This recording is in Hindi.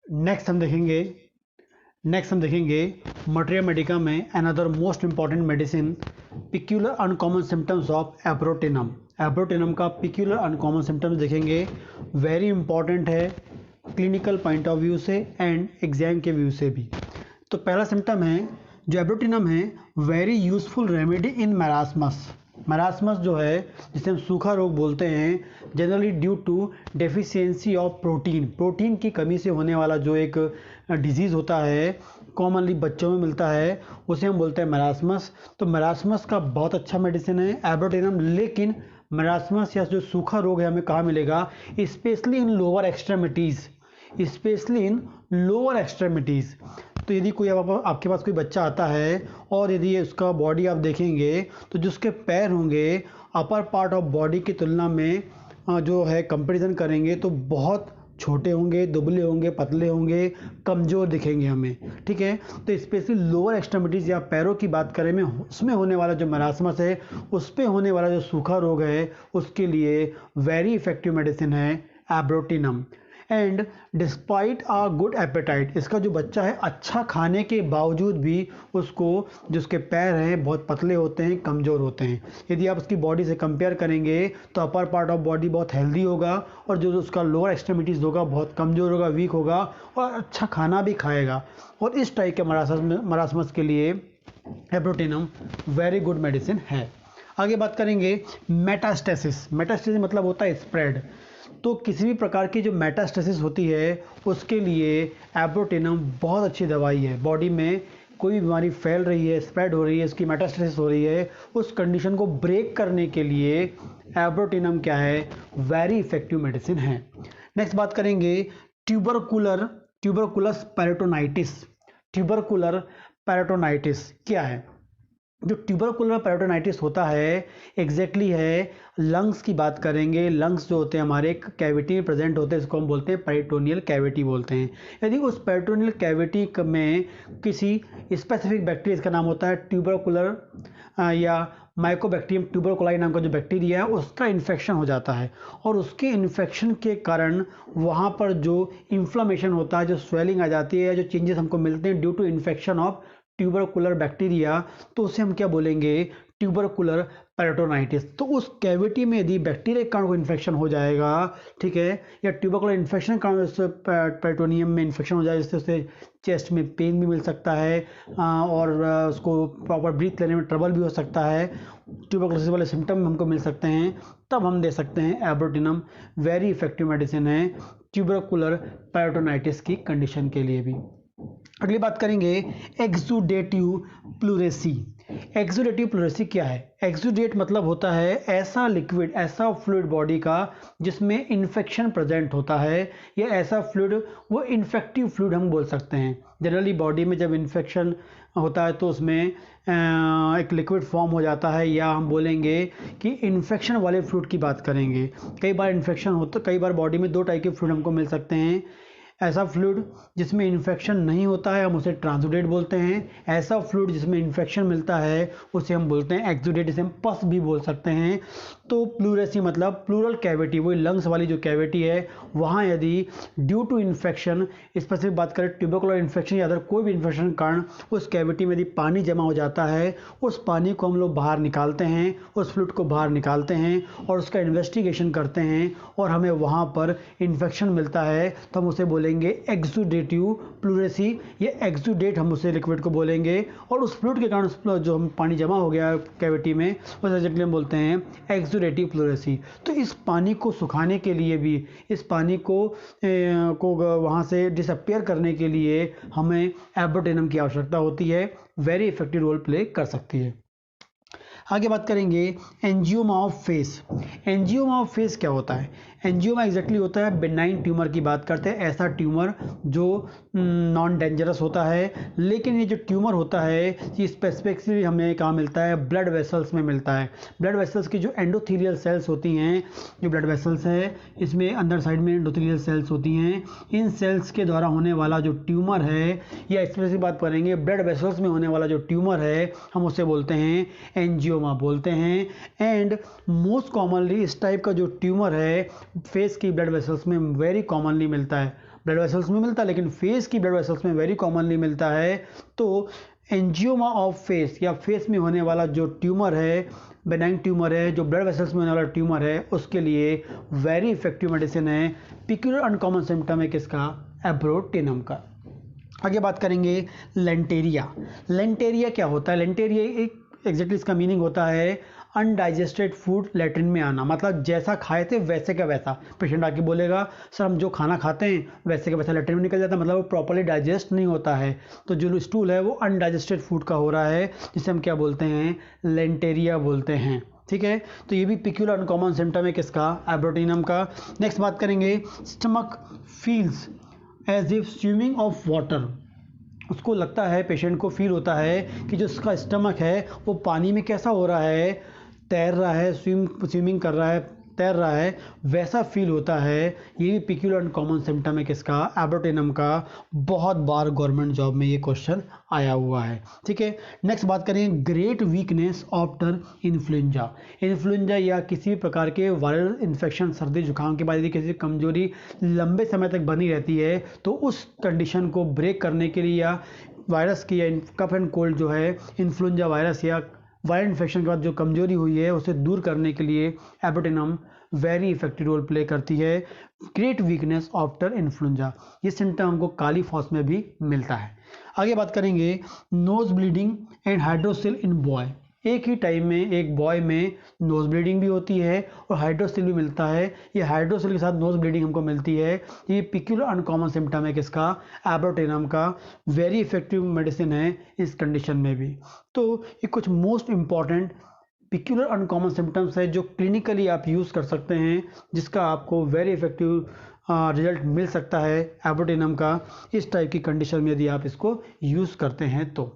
नेक्स्ट हम देखेंगे मटेरिया मेडिका में another most important medicine peculiar uncommon symptoms of abrotanum. Abrotanum का पिक्यूलर अनकॉमन सिम्टम्स देखेंगे, वेरी इंपॉर्टेंट है क्लिनिकल पॉइंट ऑफ व्यू से एंड एग्जाम के व्यू से भी। तो पहला सिम्टम है जो एब्रोटिनम है, very useful remedy in marasmus. Marasmus जो है जिसे हम सूखा रोग बोलते हैं, generally due to deficiency of protein की कमी से होने वाला जो एक डिजीज़ होता है, कॉमनली बच्चों में मिलता है, उसे हम बोलते हैं मैरास्मस। तो मैरास्मस का बहुत अच्छा मेडिसिन है एब्रोटिनम। लेकिन मैरास्मस या जो सूखा रोग है हमें कहाँ मिलेगा? Specially in lower extremities. तो यदि कोई आपके पास कोई बच्चा आता है और यदि उसका बॉडी आप देखेंगे तो जो उसके पैर होंगे अपर पार्ट ऑफ बॉडी की तुलना में जो है कंपैरिजन करेंगे तो बहुत छोटे होंगे, दुबले होंगे, पतले होंगे, कमज़ोर दिखेंगे हमें, ठीक है। तो स्पेशली लोअर एक्सट्रीमिटीज़ या पैरों की बात करें में उसमें होने वाला जो मैरास्मस है, उस पर होने वाला जो सूखा रोग है, उसके लिए वेरी इफेक्टिव मेडिसिन है abrotanum. And despite a good appetite, इसका जो बच्चा है अच्छा खाने के बावजूद भी उसको जो उसके पैर हैं बहुत पतले होते हैं, कमज़ोर होते हैं। यदि आप उसकी बॉडी से कंपेयर करेंगे तो अपर पार्ट ऑफ बॉडी बहुत हेल्दी होगा और जो उसका लोअर एक्सट्रीमिटीज़ होगा बहुत कमज़ोर होगा, वीक होगा और अच्छा खाना भी खाएगा। और इस टाइप के मरासमस के लिए एब्रोटिनम वेरी गुड मेडिसिन है। आगे बात करेंगे मेटास्टेसिस। मेटास्टेसिस मतलब होता है स्प्रेड। तो किसी भी प्रकार की जो मेटास्टेसिस होती है उसके लिए एब्रोटिनम बहुत अच्छी दवाई है। बॉडी में कोई भी बीमारी फैल रही है, स्प्रेड हो रही है, उसकी मेटास्टेसिस हो रही है, उस कंडीशन को ब्रेक करने के लिए एब्रोटिनम क्या है? वेरी इफेक्टिव मेडिसिन है। नेक्स्ट बात करेंगे ट्यूबरकुलस पेरिटोनाइटिस क्या है? जो ट्यूबरकुलर पेरिटोनाइटिस होता है एग्जैक्टली है लंग्स की बात करेंगे। लंग्स जो होते हैं हमारे प्रेजेंट होते हैं, इसको हम बोलते हैं पेरिटोनियल कैविटी बोलते हैं। यदि उस पेरिटोनियल कैविटी में किसी स्पेसिफिक बैक्टीरिया, इसका नाम होता है ट्यूबरकुलर या माइकोबैक्टीरियम ट्यूबरकुलाई नाम का जो बैक्टीरिया है, उसका इन्फेक्शन हो जाता है और उसके इन्फेक्शन के कारण वहाँ पर जो इन्फ्लामेशन होता है, जो स्वेलिंग आ जाती है, जो चेंजेस हमको मिलते हैं due to infection of tubercular bacteria, तो उसे हम क्या बोलेंगे? Tubercular peritonitis. तो उस कैविटी में यदि बैक्टीरिया के कारण कोई इन्फेक्शन हो जाएगा, ठीक है, या ट्यूबरकुलर इन्फेक्शन के कारण उससे पेरिटोनियम में इन्फेक्शन हो जाए, जिससे उसे चेस्ट में पेन भी मिल सकता है और उसको प्रॉपर ब्रीथ लेने में ट्रबल भी हो सकता है, ट्यूबरकुलोसिस वाले सिम्टम हमको मिल सकते हैं, तब हम दे सकते हैं एब्रोटिनम। वेरी इफेक्टिव मेडिसिन है ट्यूबरकुलर पेरिटोनाइटिस की कंडीशन के लिए भी। अगली बात करेंगे एक्सुडेटिव प्लूरेसी। एक्सुडेटिव प्लूरेसी क्या है? एक्सुडेट मतलब होता है ऐसा लिक्विड, ऐसा फ्लूइड बॉडी का जिसमें इन्फेक्शन प्रेजेंट होता है, या ऐसा फ्लूइड, वो इन्फेक्टिव फ्लूइड हम बोल सकते हैं। जनरली बॉडी में जब इन्फेक्शन होता है तो उसमें एक लिक्विड फॉर्म हो जाता है, या हम बोलेंगे कि इन्फेक्शन वाले फ्लूइड की बात करेंगे। कई बार इन्फेक्शन होता, कई बार बॉडी में दो टाइप के फ्लूइड हमको मिल सकते हैं। ऐसा फ्लूइड जिसमें इन्फेक्शन नहीं होता है हम उसे ट्रांसुडेट बोलते हैं। ऐसा फ्लूइड जिसमें इन्फेक्शन मिलता है उसे हम बोलते हैं एक्सुडेट, जिसे हम पस भी बोल सकते हैं। तो प्लूरेसी मतलब प्लूरल कैविटी, वही लंग्स वाली जो कैविटी है, वहाँ यदि ड्यू टू इन्फेक्शन, स्पेसिफिक बात करें ट्यूबरकुलर इन्फेक्शन या अदर कोई भी इन्फेक्शन के कारण उस कैविटी में यदि पानी जमा हो जाता है, उस पानी को हम लोग बाहर निकालते हैं, उस फ्लूइड को बाहर निकालते हैं और उसका इन्वेस्टिगेशन करते हैं और हमें वहाँ पर इन्फेक्शन मिलता है, तो हम उसे बोलेंगे एक्सुडेटिव प्लूरेसी, या एक्सुडेट हम उसे लिक्विड को बोलेंगे। और उस फ्लूइड के कारण जो हम पानी जमा हो गया कैविटी में, उस एग्जैक्टली हम बोलते हैं एक्सुडेटिव प्लूरेसी। तो इस पानी को सुखाने के लिए भी, इस पानी को वहाँ से डिसअपियर करने के लिए हमें एब्रोटिनम की आवश्यकता होती है। वेरी इफेक्टिव रोल प्ले कर सकती है। आगे बात करेंगे एंजियोमा ऑफ फेस। एंजियोमा ऑफ फेस क्या होता है? एंजियोमा एग्जैक्टली होता है बेनाइन ट्यूमर की बात करते हैं, ऐसा ट्यूमर जो नॉन डेंजरस होता है। लेकिन ये जो ट्यूमर होता है ये स्पेसिफिकली हमें कहाँ मिलता है? ब्लड वेसल्स में मिलता है। ब्लड वेसल्स की जो एंडोथीलियल सेल्स होती हैं, जो ब्लड वेसल्स है, इसमें अंदर साइड में एंडोथीलियल सेल्स होती हैं। इन सेल्स के द्वारा होने वाला जो ट्यूमर है, या स्पेसिफिक बात करेंगे ब्लड वेसल्स में होने वाला जो ट्यूमर है, हम उसे बोलते हैं एंजियोमा बोलते हैं। एंड मोस्ट कॉमनली इस टाइप का जो ट्यूमर है फेस की ब्लड वेसल्स में वेरी कॉमनली मिलता है। ब्लड वेसल्स में मिलता है, लेकिन फेस की ब्लड वेसल्स में वेरी कॉमनली मिलता है। तो एंजियोमा ऑफ फेस या फेस में होने वाला जो ट्यूमर है, बेनाइन ट्यूमर है, जो ब्लड वेसल्स में होने वाला ट्यूमर है, उसके लिए वेरी इफेक्टिव मेडिसिन है। पिक्यूलर अनकॉमन सिम्टम है किसका? एब्रोटेनम का। आगे बात करेंगे लेंटेरिया। लेंटेरिया क्या होता है? लेंटेरिया एक एग्जैक्टली इसका मीनिंग होता है अनडाइजेस्टेड फूड लेटरिन में आना, मतलब जैसा खाए थे वैसे का वैसा। पेशेंट आके बोलेगा सर हम जो खाना खाते हैं वैसे का वैसा लेटरिन में निकल जाता है, मतलब वो प्रॉपर्ली डाइजेस्ट नहीं होता है। तो जो स्टूल है वो अनडाइजेस्टेड फूड का हो रहा है, जिसे हम क्या बोलते हैं? लेंटेरिया बोलते हैं। ठीक है, तो ये भी पिक्यूलर अनकॉमन सिम्टम है किसका? एब्रोटेनम का। नेक्स्ट बात करेंगे stomach feels as if swimming of water. उसको लगता है, पेशेंट को फील होता है कि जो उसका स्टमक है वो पानी में कैसा हो रहा है? तैर रहा है, स्विमिंग कर रहा है, तैर रहा है, वैसा फील होता है। ये भी पिक्यूलर अनकॉमन सिम्टम है किसका? एब्रोटेनम का। बहुत बार गवर्नमेंट जॉब में ये क्वेश्चन आया हुआ है। ठीक है, नेक्स्ट बात करेंगे great weakness after influenza. Influenza या किसी भी प्रकार के वायरल इन्फेक्शन, सर्दी जुकाम के बाद यदि किसी कमजोरी लंबे समय तक बनी रहती है तो उस कंडीशन को ब्रेक करने के लिए, या वायरस की या कफ एंड कोल्ड जो है, इन्फ्लुएंजा वायरस या वायरल इन्फेक्शन के बाद जो कमजोरी हुई है उसे दूर करने के लिए abrotanum very effective role play करती है। ग्रेट वीकनेस आफ्टर इन्फ्लुएंजा, ये सिम्टम हमको काली फॉस में भी मिलता है। आगे बात करेंगे nose bleeding and hydrocele in boy. एक ही टाइम में एक बॉय में नोज ब्लीडिंग भी होती है और हाइड्रोसिल भी मिलता है। ये हाइड्रोसिल के साथ नोज ब्लीडिंग हमको मिलती है। ये पिक्यूलर अनकॉमन सिम्टम है किसका? एब्रोटेनम का। वेरी इफेक्टिव मेडिसिन है इस कंडीशन में भी। तो ये कुछ most important peculiar uncommon symptoms है जो क्लिनिकली आप यूज़ कर सकते हैं, जिसका आपको वेरी इफेक्टिव रिजल्ट मिल सकता है एब्रोटेनम का, इस टाइप की कंडीशन में यदि आप इसको यूज़ करते हैं तो।